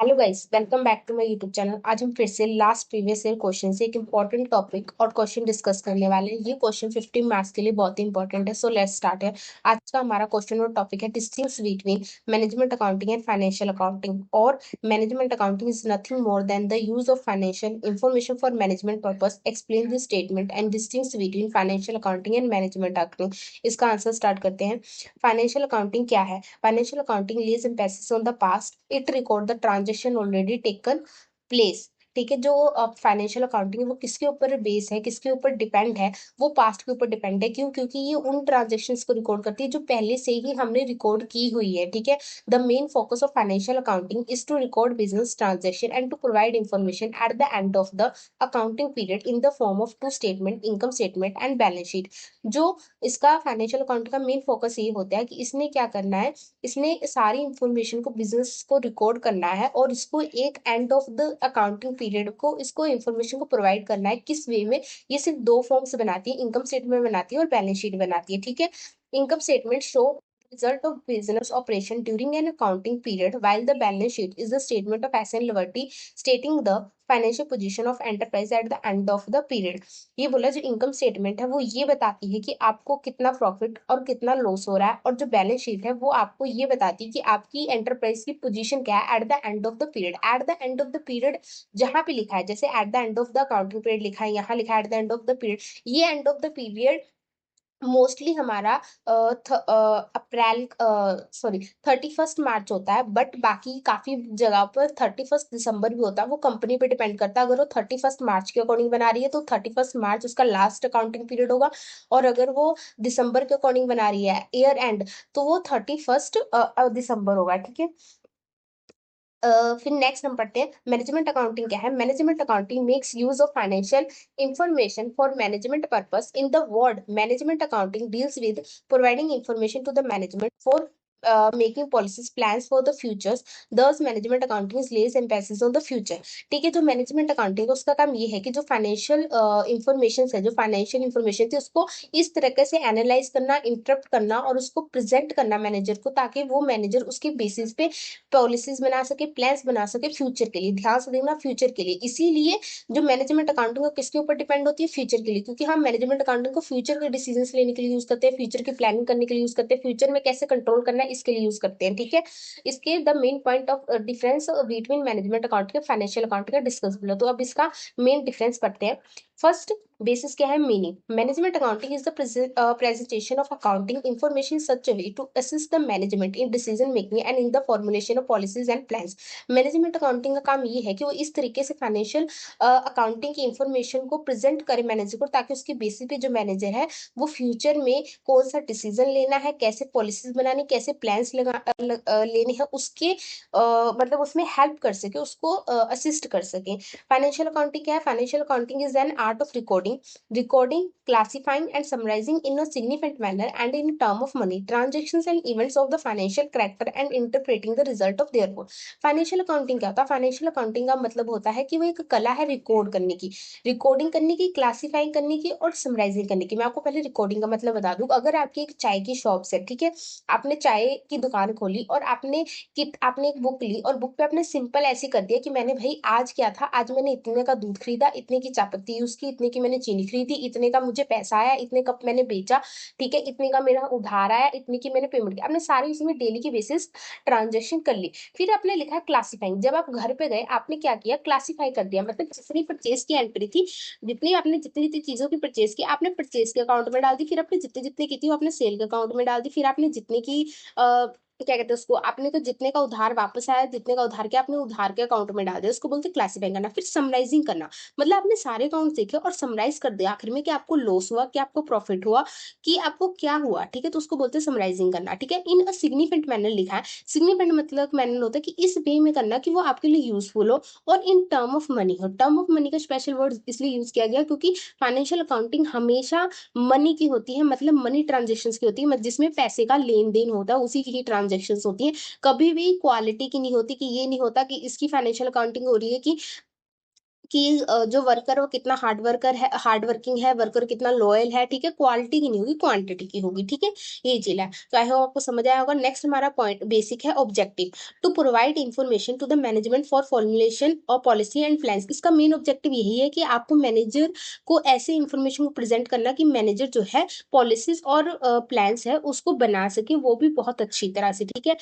Hello guys, welcome back to my YouTube channel. आज हम फिर से लास्ट प्रीवियस ईयर क्वेश्चन से एक इंपॉर्टेंट टॉपिक और क्वेश्चन डिस्कस करने वाले हैं। ये क्वेश्चन 15 मार्क्स के लिए बहुत ही इंपॉर्टेंट है। सो लेट्स स्टार्ट है। आज का हमारा क्वेश्चन और टॉपिक है distinguish between management accounting and financial accounting. और management accounting is nothing more than the use of financial information for management purpose. Explain this statement and distinguish between financial accounting and management accounting. इसका answer start करते हैं। Financial accounting क्या है? Financial accounting lays emphasis on the past. It record the transaction already taken place. ठीक है, जो financial accounting है वो किसके ऊपर बेस है, किसके ऊपर डिपेंड है? वो पास्ट के ऊपर डिपेंड है। क्यों? क्योंकि ये उन ट्रांजेक्शन्स को रिकॉर्ड करती है जो पहले से ही हमने रिकॉर्ड की हुई है। ठीक है। The main focus of financial accounting is to record business transaction and to provide information at the end of the accounting period in the form of two statement, income statement and balance sheet. जो इसका financial account का main focus ये होता है कि इसने क्या करना है, इसने सारी इंफॉर्मेशन को, बिजनेस को रिकॉर्ड करना है और इसको एक and of the accounting period को इसको इंफॉर्मेशन को प्रोवाइड करना है। किस वे में? ये सिर्फ दो फॉर्म से बनाती है, इनकम स्टेटमेंट बनाती है और बैलेंस शीट बनाती है। ठीक है। Income statement show result of business operation during an accounting period, while the balance sheet is the statement of asset and liability stating the financial position of enterprise at the end of the period। ये बोला जो income statement है वो ये बताती है कि आपको कितना प्रॉफिट और कितना लॉस हो रहा है, और जो बैलेंस शीट है वो आपको ये बताती है कि आपकी एंटरप्राइज की पोजीशन क्या है at the end of the period. At the end of the period जहां पे लिखा है, जैसे at the end of the accounting period लिखा है, यहाँ लिखा है at the end of the period. ये end of the period mostly हमारा अप्रैल, सॉरी, 31 मार्च होता है। बट बाकी काफी जगह पर 31 दिसंबर भी होता है। वो कंपनी पे डिपेंड करता है। अगर वो 31 मार्च के अकॉर्डिंग बना रही है तो 31 मार्च उसका लास्ट अकाउंटिंग पीरियड होगा। और अगर वो दिसंबर के अकॉर्डिंग बना रही है ईयर एंड, तो वो 31 दिसंबर होगा। ठीक है। फिर नेक्स्ट हम पढ़ते हैं मैनेजमेंट अकाउंटिंग क्या है। Management accounting makes use of financial information for management purpose. In the word management accounting deals with providing information to the management for making policies plans for the futures. Thus management accounting lays emphasis on the future. ठीक है। जो management accounting है उसका काम ये है कि जो फाइनेंशियल इंफॉर्मेशन है, जो फाइनेंशियल इंफॉर्मेशन थी उसको इस तरीके से एनालाइज करना, इंटरप्ट करना और उसको प्रेजेंट करना मैनेजर को, ताकि वो मैनेजर उसके बेसिस पे पॉलिसीज बना सके, प्लान्स बना सके फ्यूचर के लिए। ध्यान से देखना, फ्यूचर के लिए। इसीलिए जो मैनेजमेंट अकाउंटिंग किसके ऊपर डिपेंड होती है? फ्यूचर के लिए। क्योंकि हम मैनेजमेंट अकाउंटिंग को फ्यूचर के डिसीजन लेने के लिए यूज करते हैं, फ्यूचर की प्लानिंग करने के लिए यूज करते हैं, फ्यूचर में कैसे कंट्रोल करना है इसके लिए यूज करते हैं। ठीक है। इसके the main point of difference between management accounting और फाइनेंशियल अकाउंटिंग का डिस्कस बोला। तो अब इसका मेन डिफरेंस पढ़ते हैं। फर्स्ट बेसिस क्या है? Meaning. Management accounting is the presentation of accounting information in such a way to assist the management in decision making and in the formulation of policies and plans। Management accounting का काम ये है कि वो इस तरीके से फाइनेंशियल अकाउंटिंग की इंफॉर्मेशन को प्रेजेंट करे मैनेजर को, ताकि उसके बेसिस पे जो मैनेजर है वो फ्यूचर में कौन सा डिसीजन लेना है, कैसे पॉलिसीज बनानी, कैसे प्लान्स लेने हैं, उसके मतलब उसमें हेल्प कर सके, उसको असिस्ट कर सके। फाइनेंशियल अकाउंटिंग क्या है? Financial accounting is an art of recording, classifying and summarizing in a significant manner and in term of money, transactions and events of the financial character and interpreting the result of their work। Financial accounting क्या होता है? Financial accounting का मतलब होता है कि वो एक कला है रिकॉर्ड करने की, रिकॉर्डिंग करने की, क्लासिफाइंग करने की और समराइजिंग करने की। मैं आपको पहले रिकॉर्डिंग का मतलब बता दूं। अगर आपकी एक चाय की शॉप है, ठीक है, आपने चाय की दुकान खोली और आपने एक बुक ली और बुक पे आपने सिंपल ऐसे कर दिया कि मैंने भाई आज क्या था, आज मैंने इतने का दूध खरीदा, इतने की चायपत्ती यूज की, इतने की मैंने चीनी खरीदी, इतने का मुझे पैसा आया, इतने कप मैंने बेचा, ठीक है, इतने का मेरा उधार आया, इतने की मैंने पेमेंट की। आपने सारी इसमें डेली की बेसिस ट्रांजेक्शन कर ली। फिर आपने लिखा है क्लासिफाइंग। जब आप घर पे गए आपने क्या किया? क्लासिफाई कर दिया। मतलब जितनी परचेज की एंट्री थी, जितनी जितनी चीजों की परचेज की आपने परचेज के अकाउंट में डाल दी। फिर आपने जितनी जितनी की थी वो आपने सेल के अकाउंट में डाल दी। फिर आपने जितने की क्या कहते हैं उसको, आपने तो जितने का उधार वापस आया, जितने का उधार किया आपने उधार के अकाउंट में डाल दिया, उसको बोलते क्लासिफाइंग करना। फिर समराइजिंग करना, मतलब आपने सारे अकाउंट देखे और समराइज कर दिया आखिर में कि आपको लॉस हुआ, कि आपको प्रॉफिट हुआ, कि आपको क्या हुआ। ठीक है। तो उसको बोलते हैं समराइजिंग करना। ठीक है। इन अ सिग्निफिकेंट मैनर लिखा है। सिग्निफिकेंट मतलब मैनर होता है कि इस वे में करना कि वो आपके लिए यूजफुल हो और इन टर्म ऑफ मनी हो। टर्म ऑफ मनी का स्पेशल वर्ड इसलिए यूज किया गया क्योंकि फाइनेंशियल अकाउंटिंग हमेशा मनी की होती है, मतलब मनी ट्रांजेक्शन्स की होती है, जिसमें पैसे का लेन देन होता है, उसी की ही ट्रांजेक्शन्स होती है। कभी भी क्वालिटी की नहीं होती, कि ये नहीं होता कि इसकी फाइनेंशियल अकाउंटिंग हो रही है कि कि जो वर्कर है वो कितना हार्ड वर्किंग है, वर्कर कितना लॉयल है, ठीक है। क्वालिटी की नहीं होगी, क्वांटिटी की होगी, ठीक है। ये चीज है। तो आई होप आपको समझ आया होगा। नेक्स्ट हमारा पॉइंट बेसिक है objective, to provide information to the management for formulation और पॉलिसी एंड प्लान्स। इसका मेन ऑब्जेक्टिव यही है कि आपको मैनेजर को ऐसे इंफॉर्मेशन को प्रेजेंट करना कि मैनेजर जो है पॉलिसीज और प्लान्स है उसको बना सके, वो भी बहुत अच्छी तरह से, ठीक है।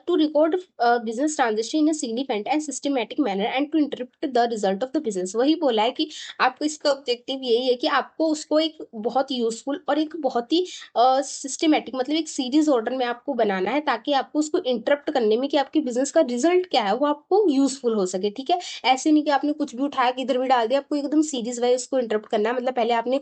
To record business transaction in significant and systematic manner and to interpret the result of the business. वही बोला है कि आपको इसका ऑब्जेक्टिव यही है कि आपको उसको एक बहुत यूजफुल और एक बहुत ही सिस्टमेटिक, मतलब एक सीरीज ऑर्डर में आपको बनाना है, ताकि आपको उसको इंटरप्ट करने में कि आपके बिजनेस का रिजल्ट क्या है वो आपको यूजफुल हो सके, ठीक है। ऐसे नहीं कि आपने कुछ भी उठाया किधर भी डाल दिया, आपको एकदम सीरीज वाइज उसको इंटरप्ट करना है। मतलब पहले आपने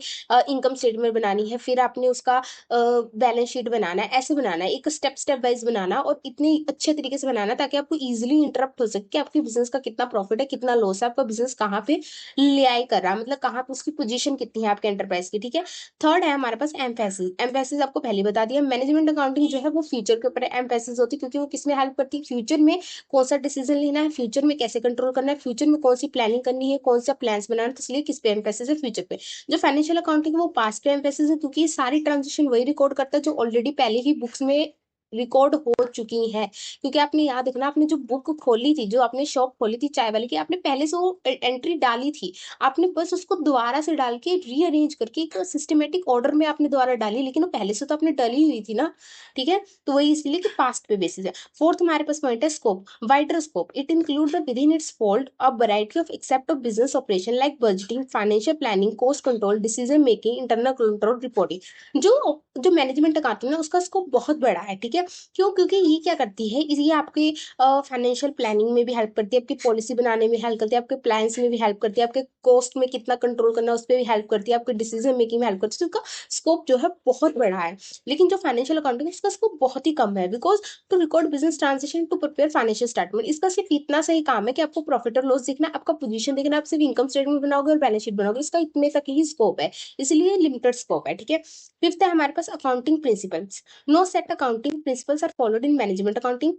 इनकम स्टेटमेंट बनानी है, फिर आपने उसका बैलेंस शीट बनाना है, ऐसे बनाना है, एक स्टेप स्टेप वाइज बनाना और इतने अच्छे तरीके से बनाना ताकि आपको इजीली इंटरप्ट हो सके कि आपके बिजनेस का कितना प्रॉफिट है, कितना लॉस है, आपका बिजनेस कहाँ पे ले आई कर रहा है, मतलब कहाँ पे उसकी पोजीशन कितनी है आपके एंटरप्राइज की, ठीक है। थर्ड है हमारे पास एम्फेसिस। एम्फेसिस आपको पहले बता दिया, मैनेजमेंट अकाउंटिंग जो है वो फ्यूचर के ऊपर एम्फेसिस होती है, क्योंकि वो किसमें हेल्प करती है, फ्यूचर में कौन सा डिसीजन लेना है, फ्यूचर में कैसे कंट्रोल करना है, फ्यूचर में कौन सी प्लानिंग करनी है, कौन सा प्लान्स बनाना है, तो इसलिए किस पे एम्फेसिस है, फ्यूचर पे। जो फाइनेंशियल अकाउंटिंग है वो पास्ट पे एम्फेसिस है, क्योंकि ये सारी ट्रांजेक्शन वही रिकॉर्ड करता है जो ऑलरेडी पहले ही बुक्स में रिकॉर्ड हो चुकी है। क्योंकि आपने याद रखना, आपने जो बुक खोली थी, जो आपने शॉप खोली थी चाय वाले की, आपने पहले से वो एंट्री डाली थी, आपने बस उसको दोबारा से डाल के रीअरेंज करके एक सिस्टमेटिक ऑर्डर में आपने दोबारा डाली, लेकिन वो पहले से तो आपने डाली हुई थी ना, ठीक है। तो वही इसलिए कि पास्ट पे बेसिस है। फोर्थ हमारे पास पॉइंट है scope, wider scope. It include the with in its fold a variety of except of business operation like budgeting, financial planning, cost control, decision making, internal control, reporting. जो जो management accounting है उसका scope बहुत बड़ा है, ठीक है। क्यों? क्योंकि ये क्या करती है, ये आपके फाइनेंशियल प्लानिंग में भी हेल्प करती है, आपकी पॉलिसी बनाने में हेल्प करती है, आपके प्लान्स में भी हेल्प करती है, आपके कॉस्ट में कितना कंट्रोल करना है उस पर भी हेल्प करती है, आपके डिसीजन मेकिंग में हेल्प करती है। तो उसका स्कोप जो है बहुत बड़ा है। लेकिन जो फाइनेंशियल अकाउंटिंग है उसका स्कोप बहुत ही कम है, because to record business transaction, to prepare financial statement. इसका सिर्फ इतना सा ही काम है कि आपको प्रॉफिट और लॉस देखना, आपका पोजीशन देखना, आप सिर्फ इनकम स्टेटमेंट बनाओगे और बैलेंस शीट बनाओगे, इसका इतने तक ही स्कोप है, इसलिए लिमिटेड स्कोप है, ठीक है। फिफ्थ है हमारे पास accounting principles. No set accounting principles are followed in management accounting.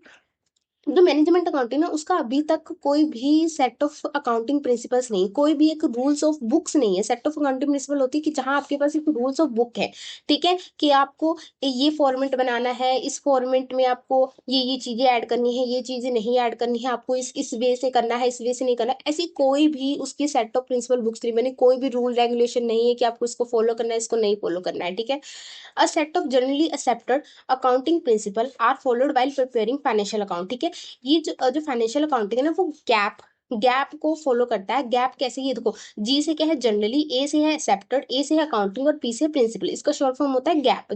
जो मैनेजमेंट अकाउंटिंग है उसका अभी तक कोई भी सेट ऑफ अकाउंटिंग प्रिंसिपल्स नहीं, कोई भी एक रूल्स ऑफ बुक्स नहीं है। सेट ऑफ अकाउंटिंग प्रिंसिपल होती है कि जहां आपके पास एक रूल्स ऑफ बुक है, ठीक है, कि आपको ये फॉर्मेट बनाना है, इस फॉर्मेट में आपको ये चीजें ऐड करनी है, ये चीजें नहीं ऐड करनी है, आपको इस वे से करना है, इस वे से नहीं करना है। ऐसी कोई भी उसकी सेट ऑफ प्रिंसिपल बुक्स नहीं बनी, कोई भी रूल रेगुलेशन नहीं है कि आपको इसको फॉलो करना है, इसको नहीं फॉलो करना है, ठीक है। A set of generally accepted accounting principle are followed while preparing financial account, ठीक है। ये जो फाइनेंशियल अकाउंटिंग है ना वो गैप गैप को फॉलो करता है। गैप कैसे, ये देखो, जी से क्या है जनरली, ए से है एक्सेप्टेड, ए से है अकाउंटिंग और पी से प्रिंसिपल। इसका शॉर्ट फॉर्म होता है गैप,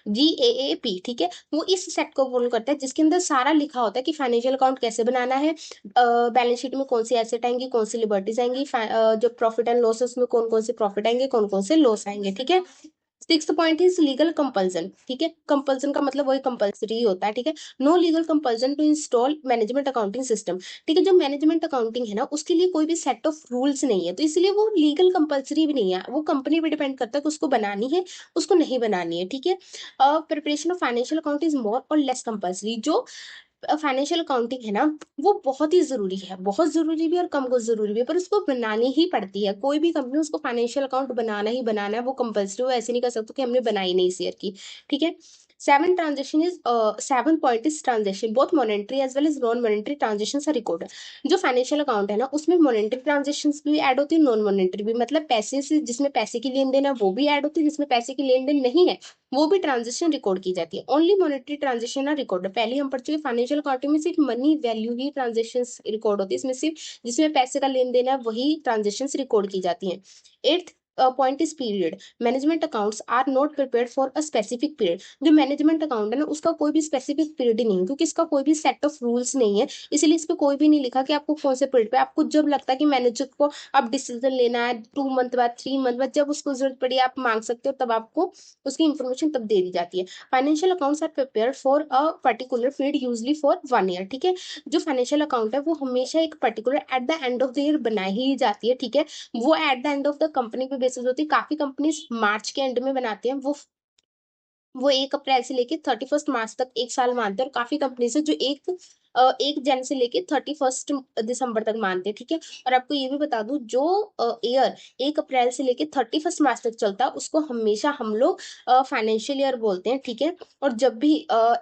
GAAP, ठीक है। वो इस सेट को फॉलो करता है जिसके अंदर सारा लिखा होता है कि फाइनेंशियल अकाउंट कैसे बनाना है, बैलेंस शीट में कौन सी एसेट आएंगी, कौन सी लिबर्टीज आएंगी, जो प्रॉफिट एंड लॉस है उसमें कौन कौन से प्रॉफिट आएंगे, कौन कौन से लॉस आएंगे, ठीक है। Six point is legal compulsion, ठीक है। कंपल्सन का मतलब वही कंपल्सरी होता है, ठीक है। No legal compulsion to install management accounting system, ठीक है। जो मैनेजमेंट अकाउंटिंग है ना उसके लिए कोई भी सेट ऑफ रूल्स नहीं है, तो इसलिए वो लीगल कंपल्सरी भी नहीं है, वो कंपनी पे डिपेंड करता है कि उसको बनानी है, उसको नहीं बनानी है, ठीक है। Preparation of financial account is more और लेस कंपल्सरी। जो फाइनेंशियल अकाउंटिंग है ना वो बहुत ही जरूरी है, बहुत जरूरी भी और कम को जरूरी भी है, पर उसको बनानी ही पड़ती है। कोई भी कंपनी उसको फाइनेंशियल अकाउंट बनाना ही बनाना है, वो कंपल्सरी, वो ऐसे नहीं कर सकते कि हमने बनाई नहीं इस ईयर की, ठीक है। Seven point is transaction both monetary as well as non monetary transaction are record. जो फाइनेंशियल अकाउंट है ना उसमें मॉनेटरी ट्रांजेक्शन भी ऐड होती है, नॉन मॉनेटरी भी, मतलब पैसे से, जिसमें पैसे की लेन देन है वो भी ऐड होती है, जिसमें पैसे की लेन देन नहीं है वो भी ट्रांजेक्शन रिकॉर्ड की जाती है। Only monetary transaction are record. पहले हम पढ़ चुके फाइनेंशियल अकाउंटिंग में सिर्फ मनी वैल्यू ही ट्रांजेक्शन रिकॉर्ड होती है, इसमें सिर्फ जिसमें पैसे का लेन देन है वही ट्रांजेक्शन रिकॉर्ड की जाती है। Eighth point is period. Management accounts are not prepared for a specific period. जो मैनेजमेंट अकाउंट है ना उसका कोई भी स्पेसिफिक पीरियड ही नहीं है, क्योंकि इसका कोई भी सेट ऑफ रूल्स नहीं है, इसलिए इस पे कोई भी नहीं लिखा कि आपको कौन से पीरियड पे, आपको जब लगता है कि मैनेजर को अब डिसीजन लेना है 2 मंथ बाद, 3 मंथ बाद, जब उसको जरूरत पड़ी आप मांग सकते हो, तब आपको उसकी इंफॉर्मेशन तब दे दी जाती है। Financial accounts are prepare for a particular period, usually for 1 year, ठीक है। जो फाइनेंशियल अकाउंट है वो हमेशा एक particular at the end of the year बनाई ही जाती है, ठीक है। वो at the end of the company पे बेसिस होती है, काफी कंपनीज मार्च के एंड में बनाते हैं, वो वो 1 अप्रैल से लेके 31 मार्च तक एक साल मानते हैं, और काफी कंपनीज है जो 1 जन से लेके 31 दिसंबर तक मानते हैं, ठीक है। और आपको ये भी बता दूं, जो ईयर 1 अप्रैल से लेके 31 मार्च तक चलता है उसको हमेशा हम लोग फाइनेंशियल ईयर बोलते हैं, ठीक है। और जब भी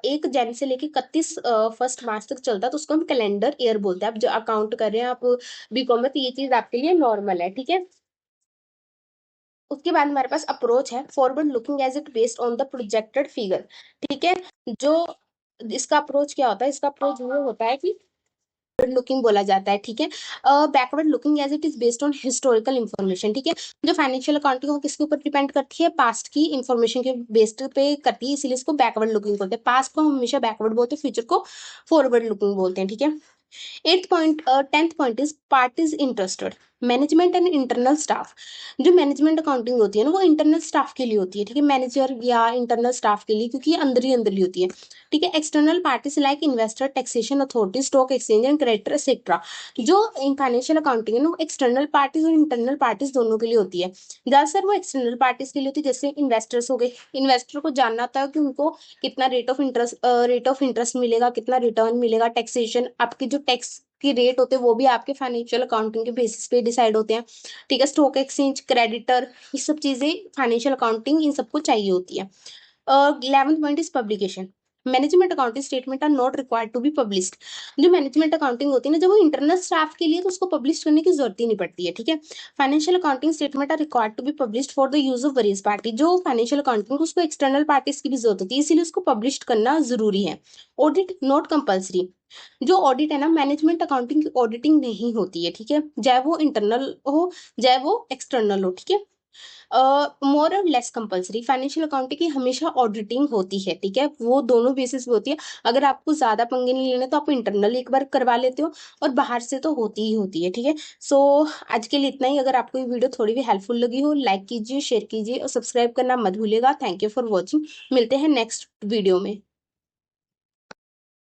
1 जन से लेके 31 फर्स्ट मार्च तक चलता है तो उसको हम कैलेंडर ईयर बोलते हैं। आप जो अकाउंट कर रहे हैं आप बीकॉम में, तो ये चीज आपके लिए नॉर्मल है, ठीक है। उसके बाद हमारे पास अप्रोच है forward looking as it based on the projected figure, ठीक है। जो इसका अप्रोच क्या होता है, इसका अप्रोच ये होता है कि लुकिंग बोला जाता है, ठीक है। Backward looking as it is based on historical information, ठीक है। जो फाइनेंशियल अकाउंटिंग है वो किसके ऊपर डिपेंड करती है, पास्ट की इन्फॉर्मेशन के बेस्ड पे करती है, इसीलिए इसको बैकवर्ड लुकिंग बोलते हैं। पास्ट को हम हमेशा बैकवर्ड बोलते हैं, फ्यूचर को फॉरवर्ड लुकिंग बोलते हैं, ठीक है। 8th point 10th point is parties interested, management and internal staff. जो मैनेजमेंट अकाउंटिंग होती है ना वो इंटरनल स्टाफ के लिए होती है, ठीक है, मैनेजर या इंटरनल स्टाफ के लिए, क्योंकि ये अंदर ही होती है, ठीक है। External parties like investor, taxation authority, stock exchange and creditor etcetera. जो फाइनेंशियल अकाउंटिंग है ना वो एक्सटर्नल पार्टीज और इंटरनल पार्टीज दोनों के लिए होती है। ज्यादातर वो एक्सटर्नल पार्टीज के लिए होती है, जैसे इन्वेस्टर्स हो गए। इन्वेस्टर को जानना था कि उनको कितना रेट ऑफ इंटरेस्ट मिलेगा, कितना रिटर्न मिलेगा, टैक्सेशन, आपकी जो टैक्स की रेट होते हैं वो भी आपके फाइनेंशियल अकाउंटिंग के बेसिस पे डिसाइड होते हैं, ठीक है। स्टॉक एक्सचेंज, क्रेडिटर, ये सब चीजें फाइनेंशियल अकाउंटिंग इन सबको चाहिए होती है। 11th point is publication. Management accounting statement are not required to be published. जो मैनेजमेंट अकाउंटिंग होती है ना जब वो इंटरनल स्टाफ के लिए, तो उसको पब्लिश करने की जरूरत ही नहीं पड़ती है, ठीक है। Financial accounting statement are required to be published for the use of various party. जो फाइनेंशियल अकाउंटिंग उसको एक्सटर्नल पार्टीज की भी जरूरत होती है, इसीलिए उसको पब्लिश करना जरूरी है। Audit not compulsory. जो ऑडिट है ना, मैनेजमेंट अकाउंटिंग की ऑडिटिंग नहीं होती है, ठीक है, चाहे वो इंटरनल हो चाहे वो एक्सटर्नल हो, ठीक है। मोर और लेस कंपल्सरी। फाइनेंशियल अकाउंटिंग की हमेशा ऑडिटिंग होती है, ठीक है, वो दोनों बेसिस पे होती है। अगर आपको ज्यादा पंगे नहीं लेने तो आप इंटरनल एक बार करवा लेते हो, और बाहर से तो होती ही होती है, ठीक है। सो आज के लिए इतना ही। अगर आपको ये वीडियो थोड़ी भी हेल्पफुल लगी हो, लाइक कीजिए, शेयर कीजिए और सब्सक्राइब करना मत भूलिएगा। Thank you for watching. मिलते हैं नेक्स्ट वीडियो में।